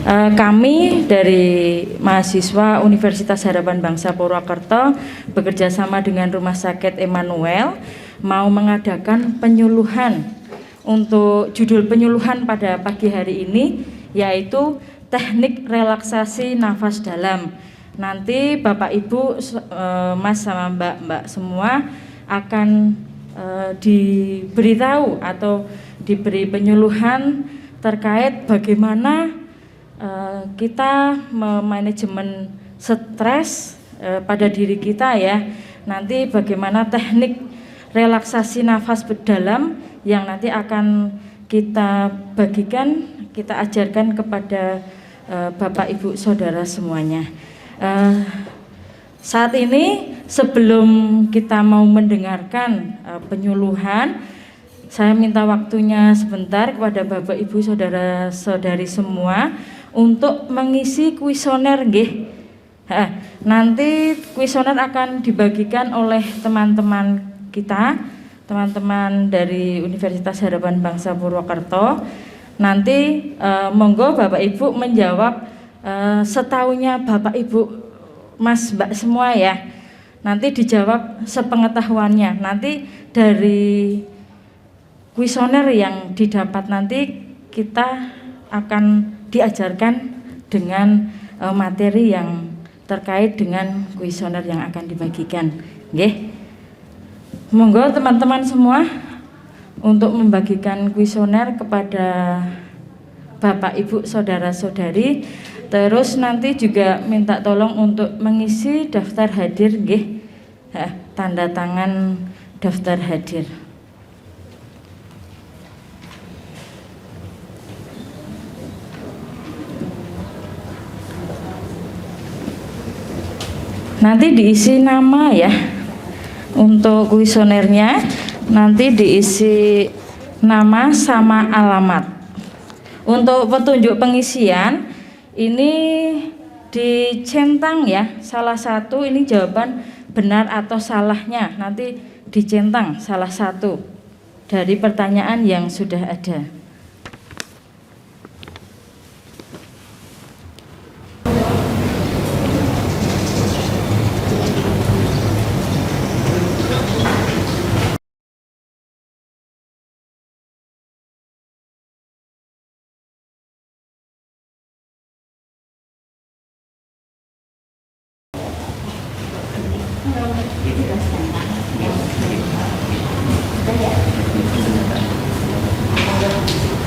Kami dari mahasiswa Universitas Harapan Bangsa Purwokerto bekerja sama dengan Rumah Sakit Emmanuel mau mengadakan penyuluhan. Untuk judul penyuluhan pada pagi hari ini yaitu teknik relaksasi nafas dalam. Nanti Bapak Ibu, Mas sama Mbak semua akan diberitahu atau diberi penyuluhan terkait bagaimana kita memanajemen stres pada diri kita ya. Nanti bagaimana teknik relaksasi nafas dalam yang nanti akan kita bagikan, kita ajarkan kepada Bapak Ibu Saudara semuanya. Saat ini sebelum kita mau mendengarkan penyuluhan, saya minta waktunya sebentar kepada Bapak Ibu Saudara-saudari semua untuk mengisi kuesioner nggih. Nanti kuesioner akan dibagikan oleh teman-teman kita, teman-teman dari Universitas Harapan Bangsa Purwokerto. Nanti monggo Bapak Ibu menjawab setaunya Bapak Ibu, Mas Mbak semua ya. Nanti dijawab sepengetahuannya. Nanti dari kuesioner yang didapat nanti kita akan diajarkan dengan materi yang terkait dengan kuesioner yang akan dibagikan. Nggih. Monggo teman-teman semua untuk membagikan kuesioner kepada Bapak Ibu Saudara-saudari. Terus nanti juga minta tolong untuk mengisi daftar hadir nggih. Tanda tangan daftar hadir. Nanti diisi nama ya. Untuk kuesionernya nanti diisi nama sama alamat. Untuk petunjuk pengisian ini dicentang ya. Salah satu ini jawaban benar atau salahnya. Nanti dicentang salah satu dari pertanyaan yang sudah ada.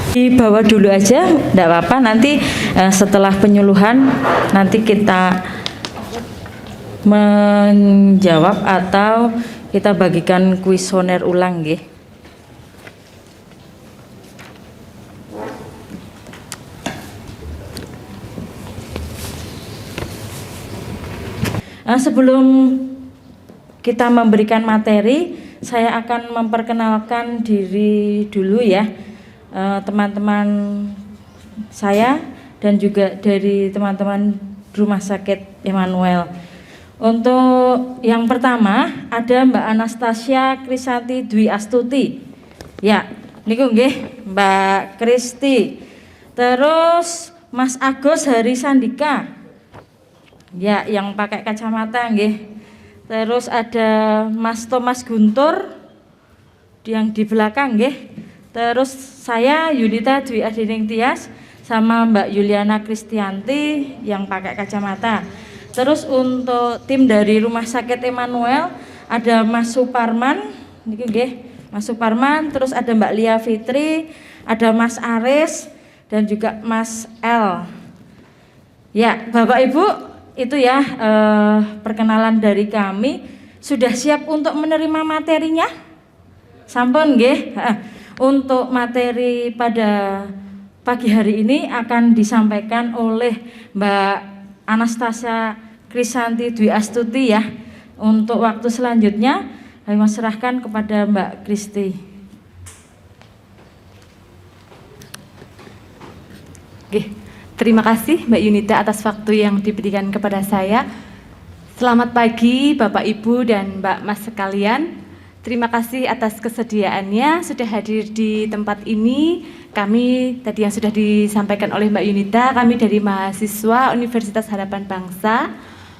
Dibawa dulu aja, enggak apa-apa. Nanti setelah penyuluhan nanti kita menjawab atau kita bagikan kuesioner ulang nggih. Sebelum kita memberikan materi, saya akan memperkenalkan diri dulu ya, teman-teman saya dan juga dari teman-teman Rumah Sakit Emmanuel. Untuk yang pertama ada Mbak Anastasia Krisanti Dwi Astuti. Ya, niku nggih Mbak Kristi. Terus Mas Agus Hari Sandika. Ya, yang pakai kacamata nggih. Terus ada Mas Thomas Guntur yang di belakang nggih. Terus saya Yunita Dwi Adining Tias sama Mbak Yuliana Kristianti yang pakai kacamata. Terus untuk tim dari Rumah Sakit Emmanuel ada Mas Suparman, niki nggih, Mas Suparman, terus ada Mbak Lia Fitri, ada Mas Aris dan juga Mas L. Ya, Bapak Ibu, itu ya perkenalan dari kami. Sudah siap untuk menerima materinya? Sampun nggih. Untuk materi pada pagi hari ini akan disampaikan oleh Mbak Anastasia Krisanti Dwi Astuti ya. Untuk waktu selanjutnya kami serahkan kepada Mbak Kristi. Oke. Terima kasih Mbak Yunita atas waktu yang diberikan kepada saya. Selamat pagi Bapak Ibu dan Mbak Mas sekalian. Terima kasih atas kesediaannya sudah hadir di tempat ini Kami tadi yang sudah disampaikan oleh Mbak Yunita, kami dari mahasiswa Universitas Harapan Bangsa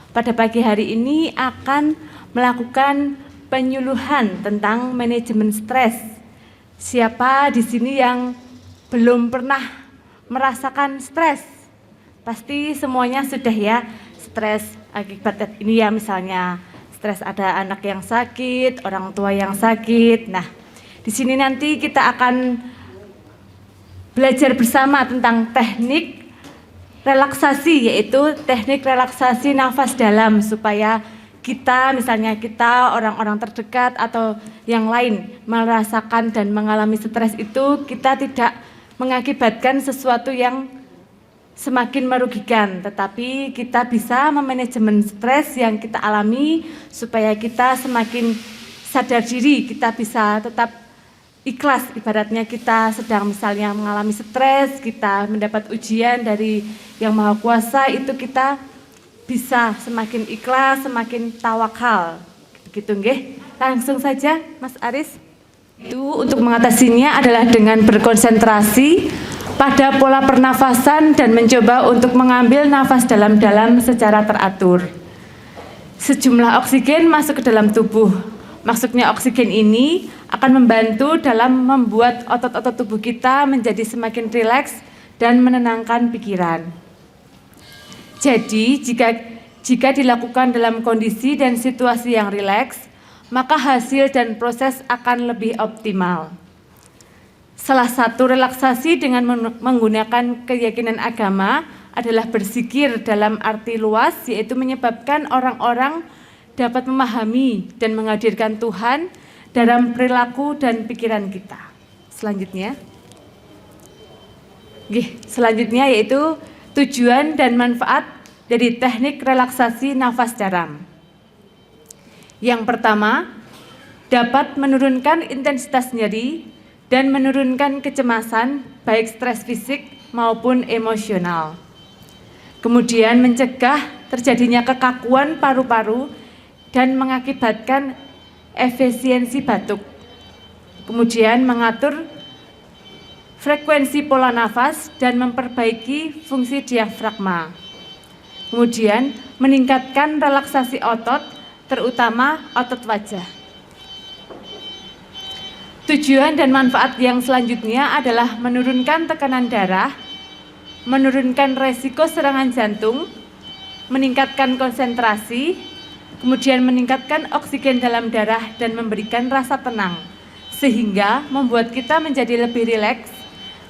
pada pagi hari ini akan melakukan penyuluhan tentang manajemen stres. Siapa di sini yang belum pernah merasakan stres? Pasti semuanya sudah ya, stres akibat ini ya, misalnya stres ada anak yang sakit, orang tua yang sakit. Nah, di sini nanti kita akan belajar bersama tentang teknik relaksasi, yaitu teknik relaksasi nafas dalam, supaya kita, misalnya kita, orang-orang terdekat atau yang lain merasakan dan mengalami stres itu, kita tidak mengakibatkan sesuatu yang semakin merugikan, tetapi kita bisa memanajemen stres yang kita alami supaya kita semakin sadar diri, kita bisa tetap ikhlas. Ibaratnya kita sedang misalnya mengalami stres, kita mendapat ujian dari Yang Maha Kuasa, itu kita bisa semakin ikhlas, semakin tawakal. Gitu nggih. Langsung saja Mas Aris. Itu untuk mengatasinya adalah dengan berkonsentrasi pada pola pernafasan dan mencoba untuk mengambil nafas dalam-dalam secara teratur. Sejumlah oksigen masuk ke dalam tubuh. Maksudnya oksigen ini akan membantu dalam membuat otot-otot tubuh kita menjadi semakin rileks dan menenangkan pikiran. Jadi, jika dilakukan dalam kondisi dan situasi yang rileks, maka hasil dan proses akan lebih optimal. Salah satu relaksasi dengan menggunakan keyakinan agama adalah berzikir dalam arti luas, yaitu menyebabkan orang-orang dapat memahami dan menghadirkan Tuhan dalam perilaku dan pikiran kita. Selanjutnya yaitu tujuan dan manfaat dari teknik relaksasi nafas dalam. Yang pertama, dapat menurunkan intensitas nyeri dan menurunkan kecemasan, baik stres fisik maupun emosional. Kemudian mencegah terjadinya kekakuan paru-paru dan mengakibatkan efisiensi batuk. Kemudian mengatur frekuensi pola nafas dan memperbaiki fungsi diafragma. Kemudian meningkatkan relaksasi otot, terutama otot wajah. Tujuan dan manfaat yang selanjutnya adalah menurunkan tekanan darah, menurunkan resiko serangan jantung, meningkatkan konsentrasi, kemudian meningkatkan oksigen dalam darah dan memberikan rasa tenang, sehingga membuat kita menjadi lebih rileks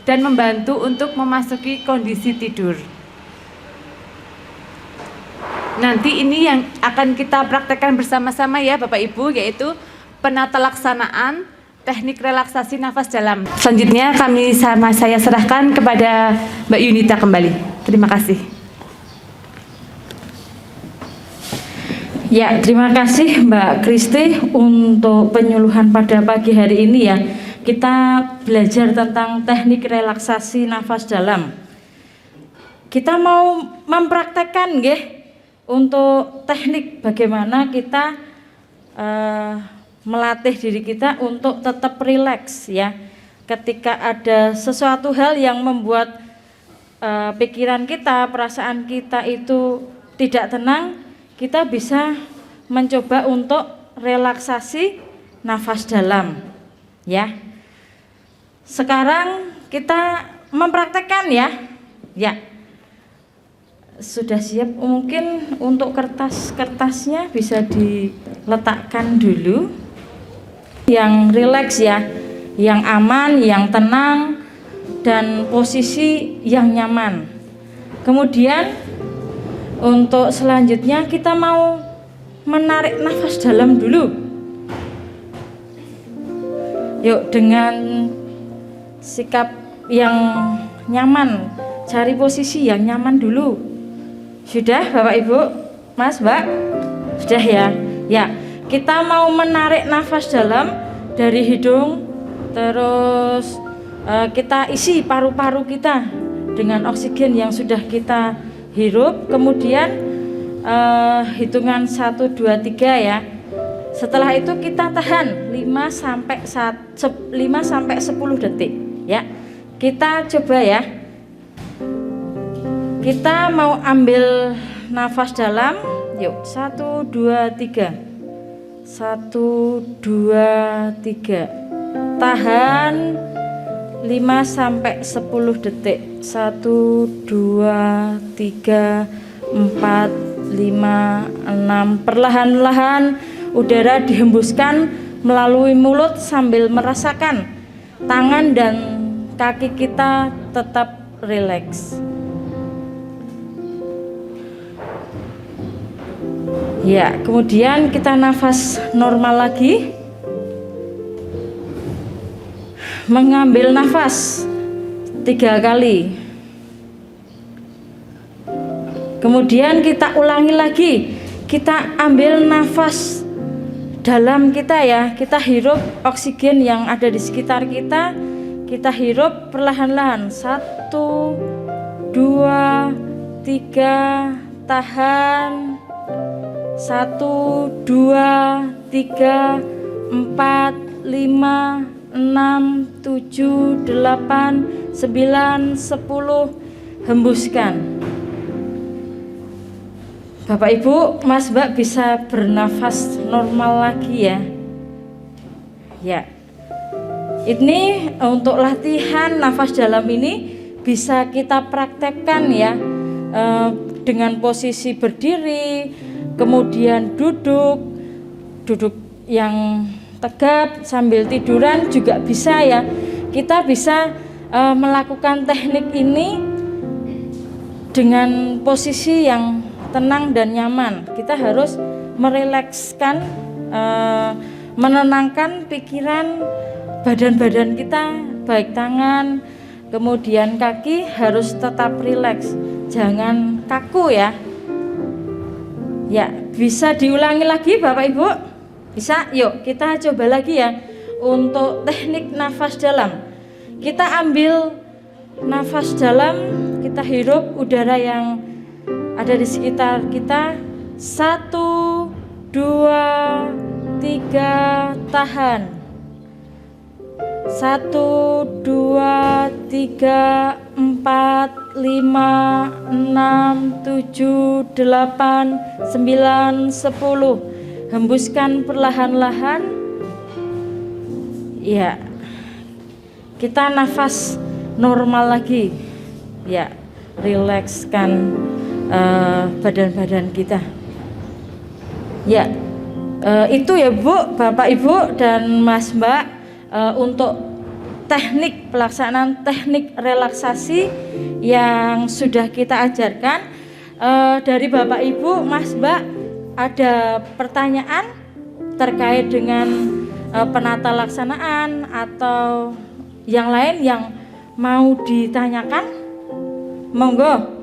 dan membantu untuk memasuki kondisi tidur. Nanti ini yang akan kita praktekkan bersama-sama ya Bapak Ibu, yaitu penata laksanaan teknik relaksasi nafas dalam. Selanjutnya saya serahkan kepada Mbak Yunita kembali. Terima kasih. Ya, terima kasih Mbak Kristi untuk penyuluhan pada pagi hari ini ya. Kita belajar tentang teknik relaksasi nafas dalam. Kita mau mempraktekkan nggih untuk teknik bagaimana kita melatih diri kita untuk tetap rileks ya. Ketika ada sesuatu hal yang membuat pikiran kita, perasaan kita itu tidak tenang, kita bisa mencoba untuk relaksasi nafas dalam ya. Sekarang kita mempraktekkan ya. Ya. Sudah siap? Mungkin untuk kertas-kertasnya bisa diletakkan dulu. Yang rileks ya, yang aman, yang tenang, dan posisi yang nyaman. Kemudian untuk selanjutnya kita mau menarik nafas dalam dulu. Yuk, dengan sikap yang nyaman, cari posisi yang nyaman dulu. Sudah Bapak Ibu, Mas, Mbak? Sudah ya? Ya, kita mau menarik nafas dalam dari hidung, terus kita isi paru-paru kita dengan oksigen yang sudah kita hirup. Kemudian hitungan 1, 2, 3 ya. Setelah itu kita tahan 5 sampai 10 detik ya. Kita coba ya. Kita mau ambil nafas dalam. Yuk, 1 2 3. 1 2 3. Tahan 5 sampai 10 detik. 1 2 3 4 5 6. Perlahan-lahan udara dihembuskan melalui mulut sambil merasakan tangan dan kaki kita tetap rileks. Ya, kemudian kita nafas normal lagi. Mengambil nafas 3 kali. Kemudian kita ulangi lagi. Kita ambil nafas dalam kita ya. Kita hirup oksigen yang ada di sekitar kita. Kita hirup perlahan-lahan. 1 2 3. Tahan. 1 2 3 4 5 6 7 8 9 10. Hembuskan. Bapak Ibu, Mas Mbak bisa bernafas normal lagi ya. Ya. Ini untuk latihan nafas dalam ini bisa kita praktekkan ya, dengan posisi berdiri, kemudian duduk yang tegap sambil tiduran juga bisa ya. Kita bisa melakukan teknik ini dengan posisi yang tenang dan nyaman. Kita harus merilekskan, menenangkan pikiran, badan-badan kita, baik tangan, kemudian kaki harus tetap rileks, jangan kaku ya. Ya, bisa diulangi lagi Bapak Ibu? Bisa? Yuk kita coba lagi ya. Untuk teknik nafas dalam, kita ambil nafas dalam, kita hirup udara yang ada di sekitar kita. 1 2 3. Tahan. 1 2 3 4 5 6 7 8 9 10. Hembuskan perlahan-lahan. Ya. Kita nafas normal lagi. Ya, rilekskan badan-badan kita. Ya, itu ya Bu, Bapak Ibu dan Mas Mbak, untuk teknik pelaksanaan teknik relaksasi yang sudah kita ajarkan. Dari Bapak Ibu, Mas Mbak, ada pertanyaan terkait dengan penata laksanaan atau yang lain yang mau ditanyakan? Monggo.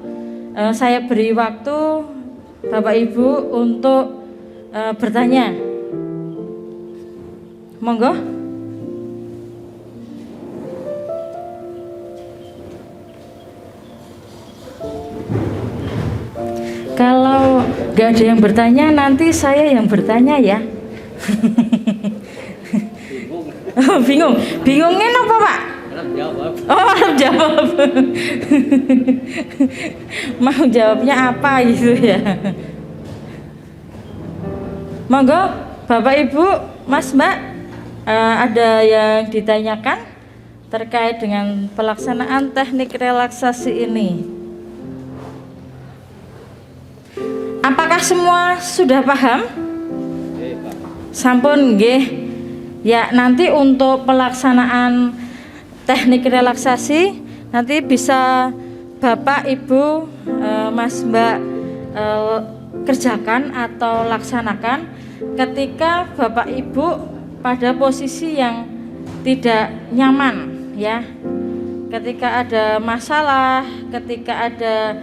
Saya beri waktu Bapak Ibu untuk bertanya. Monggo. Kalau gak ada yang bertanya, nanti saya yang bertanya ya. Bingung. Bingungin apa Pak? Oh, harap jawab. Mau jawabnya apa gitu ya. Monggo Bapak Ibu, Mas Mbak, ada yang ditanyakan terkait dengan pelaksanaan teknik relaksasi ini? Apakah semua sudah paham? Sampun nggih. Ya, nanti untuk pelaksanaan teknik relaksasi nanti bisa Bapak Ibu, Mas Mbak kerjakan atau laksanakan ketika Bapak Ibu pada posisi yang tidak nyaman ya. Ketika ada masalah, ketika ada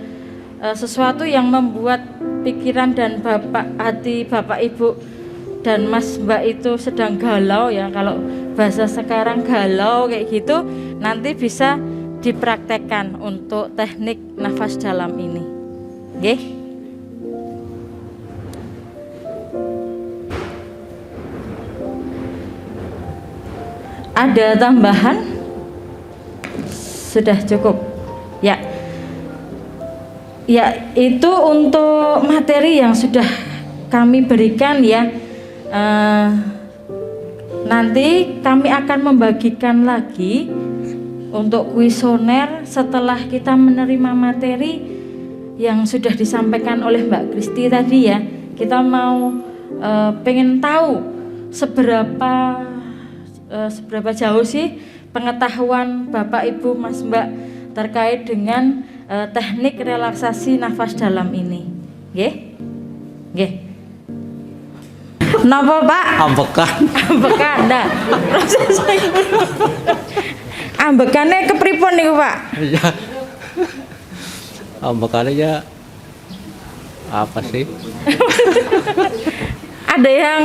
sesuatu yang membuat pikiran dan hati Bapak Ibu dan Mas Mbak itu sedang galau ya, kalau bahasa sekarang galau kayak gitu, nanti bisa dipraktekkan untuk teknik nafas dalam ini. Nggih. Ada tambahan? sudah cukup. Ya. Ya, itu untuk materi yang sudah kami berikan ya. Nanti kami akan membagikan lagi untuk kuesioner setelah kita menerima materi yang sudah disampaikan oleh Mbak Kristi tadi ya. Kita mau pengen tahu seberapa jauh sih pengetahuan Bapak Ibu Mas Mbak terkait dengan teknik relaksasi nafas dalam ini. Nggih? Nggih. Napa Pak? Ambekan. Ambekan dah. Ambekane kepripun niku Pak? Iya. Ambekan aja apa sih? Ada yang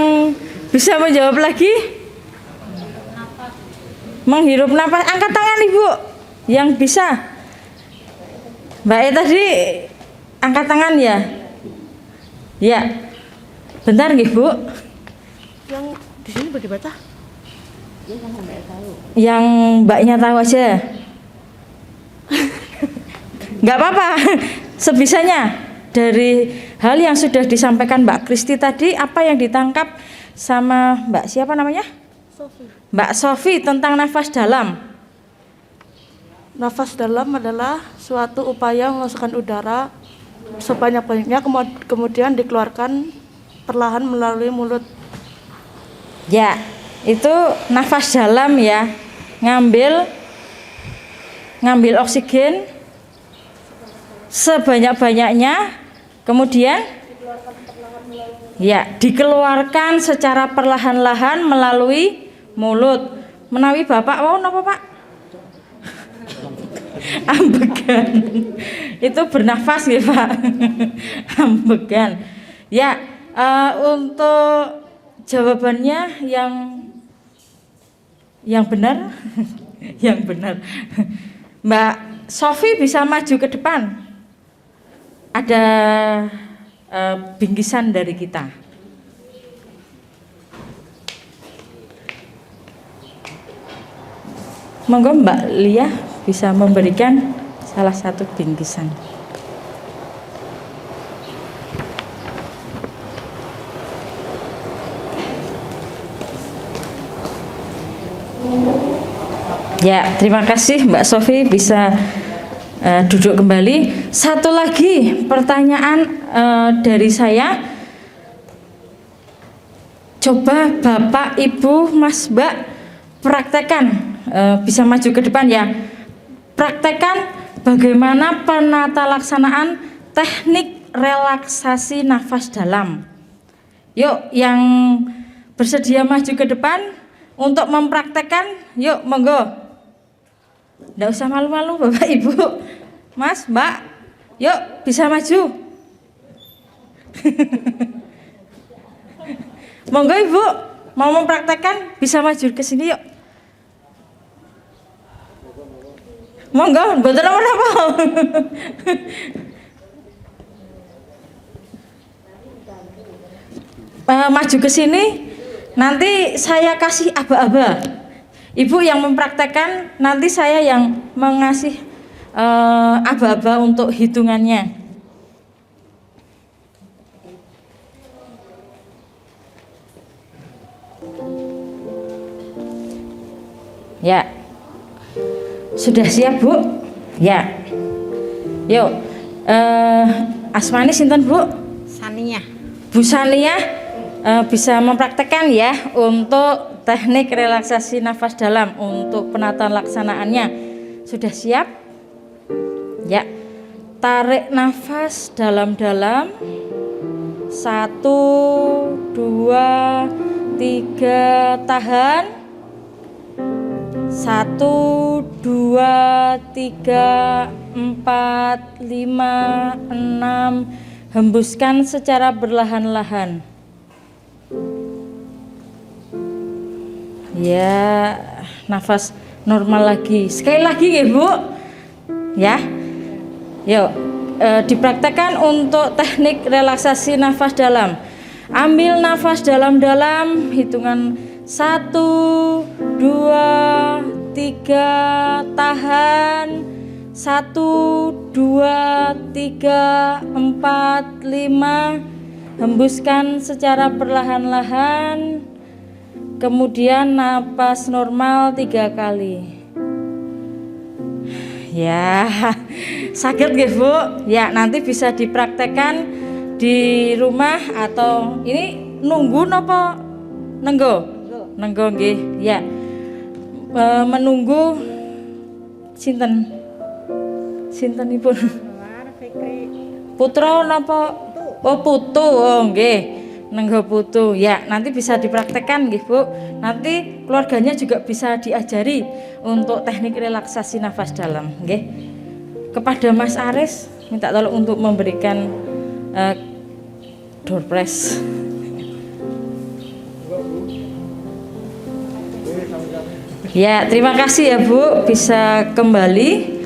bisa menjawab lagi? Menghirup napas. Angkat tangan Ibu yang bisa. Mbak E tadi angkat tangan ya? Ya. Bentar nggih Bu. Yang di sini bagaimana? Yang Mbaknya tahu aja. Nggak apa-apa. Sebisanya dari hal yang sudah disampaikan Mbak Kristi tadi, apa yang ditangkap sama Mbak siapa namanya? Sofi. Mbak Sofi tentang nafas dalam. Nafas dalam adalah suatu upaya memasukkan udara sebanyak-banyaknya kemudian dikeluarkan perlahan melalui mulut. Ya, itu nafas dalam ya. Ngambil oksigen sebanyak-banyaknya, kemudian ya dikeluarkan secara perlahan-lahan melalui mulut. Menawi Bapak mau napa Pak? Ambegan. Itu bernafas ya Pak. Ambegan. Ya, untuk jawabannya yang benar, yang benar. Mbak Sofi bisa maju ke depan. Ada bingkisan dari kita. Monggo Mbak Lia bisa memberikan salah satu bingkisan. Ya, terima kasih Mbak Sofi bisa duduk kembali. Satu lagi pertanyaan dari saya. Coba Bapak, Ibu, Mas, Mbak praktekkan, bisa maju ke depan ya. Praktekkan bagaimana penata laksanaan teknik relaksasi nafas dalam. Yuk, yang bersedia maju ke depan untuk mempraktekkan, yuk monggo. Nggak usah malu-malu Bapak Ibu, Mas, Mbak, yuk bisa maju. Monggo Ibu, mau mempraktekkan bisa maju ke sini yuk. Monggo, mboten napa-napa. Maju ke sini, nanti saya kasih aba-aba. Ibu yang mempraktekkan, nanti saya yang mengasih aba-aba untuk hitungannya. Ya, sudah siap Bu? Ya, yuk. Asmani sinten Bu? Sania. Bu Sania bisa mempraktekkan ya untuk teknik relaksasi nafas dalam untuk penataan laksanaannya. Sudah siap? Ya. Tarik nafas dalam-dalam. 1, 2, 3, tahan. 1, 2, 3, 4, 5, 6. Hembuskan secara berlahan-lahan. Ya, nafas normal lagi. Sekali lagi ya Bu. Ya. Yuk, dipraktekkan untuk teknik relaksasi nafas dalam. Ambil nafas dalam-dalam, hitungan 1, 2, 3, tahan. 1, 2, 3, 4, 5. Hembuskan secara perlahan-lahan. Kemudian napas normal 3 kali. Ya, sakit nggih Bu? Ya, nanti bisa dipraktekkan di rumah atau ini nunggu napa nenggo? Nenggo nggih. Ya. Menunggu sinten? Sintenipun? Putra napa? Oh, putu. Oh, nggih. Nenggo putu. Ya, nanti bisa dipraktekkan nggih Bu. Nanti keluarganya juga bisa diajari untuk teknik relaksasi nafas dalam, nggih. Kepada Mas Aris minta tolong untuk memberikan door press. Ya, terima kasih ya Bu, bisa kembali.